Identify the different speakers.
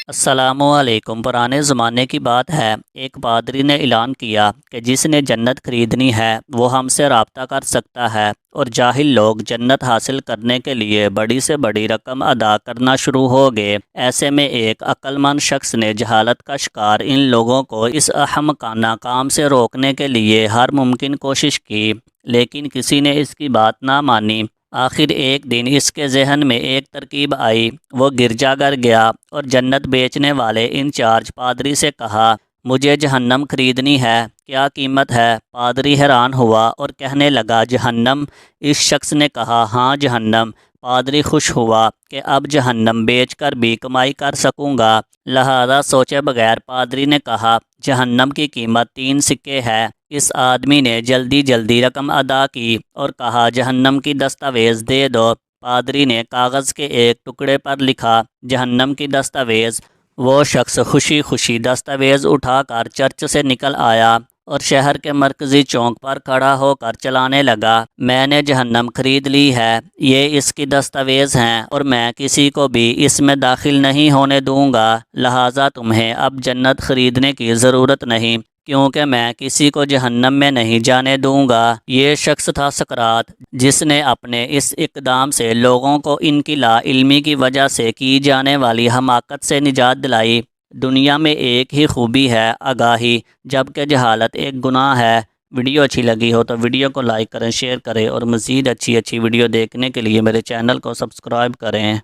Speaker 1: السلام علیکم۔ پرانے زمانے کی بات ہے، ایک پادری نے اعلان کیا کہ جس نے جنت خریدنی ہے وہ ہم سے رابطہ کر سکتا ہے، اور جاہل لوگ جنت حاصل کرنے کے لیے بڑی سے بڑی رقم ادا کرنا شروع ہو گئے۔ ایسے میں ایک عقل مند شخص نے جہالت کا شکار ان لوگوں کو اس احمقانہ کام سے روکنے کے لیے ہر ممکن کوشش کی، لیکن کسی نے اس کی بات نہ مانی۔ آخر ایک دن اس کے ذہن میں ایک ترکیب آئی۔ وہ گرجا گھر گیا اور جنت بیچنے والے انچارج پادری سے کہا، مجھے جہنم خریدنی ہے، کیا قیمت ہے؟ پادری حیران ہوا اور کہنے لگا، جہنم؟ اس شخص نے کہا، ہاں جہنم۔ پادری خوش ہوا کہ اب جہنم بیچ کر بھی کمائی کر سکوں گا، لہذا سوچے بغیر پادری نے کہا، جہنم کی قیمت 3 سکے ہے۔ اس آدمی نے جلدی جلدی رقم ادا کی اور کہا، جہنم کی دستاویز دے دو۔ پادری نے کاغذ کے ایک ٹکڑے پر لکھا، جہنم کی دستاویز۔ وہ شخص خوشی خوشی دستاویز اٹھا کر چرچ سے نکل آیا اور شہر کے مرکزی چوک پر کھڑا ہو کر چلانے لگا، میں نے جہنم خرید لی ہے، یہ اس کی دستاویز ہیں اور میں کسی کو بھی اس میں داخل نہیں ہونے دوں گا، لہٰذا تمہیں اب جنت خریدنے کی ضرورت نہیں، کیونکہ میں کسی کو جہنم میں نہیں جانے دوں گا۔ یہ شخص تھا سقراط، جس نے اپنے اس اقدام سے لوگوں کو ان کی لا علمی کی وجہ سے کی جانے والی حماقت سے نجات دلائی۔ دنیا میں ایک ہی خوبی ہے، آگاہی، جبکہ جہالت ایک گناہ ہے۔ ویڈیو اچھی لگی ہو تو ویڈیو کو لائک کریں، شیئر کریں، اور مزید اچھی ویڈیو دیکھنے کے لیے میرے چینل کو سبسکرائب کریں۔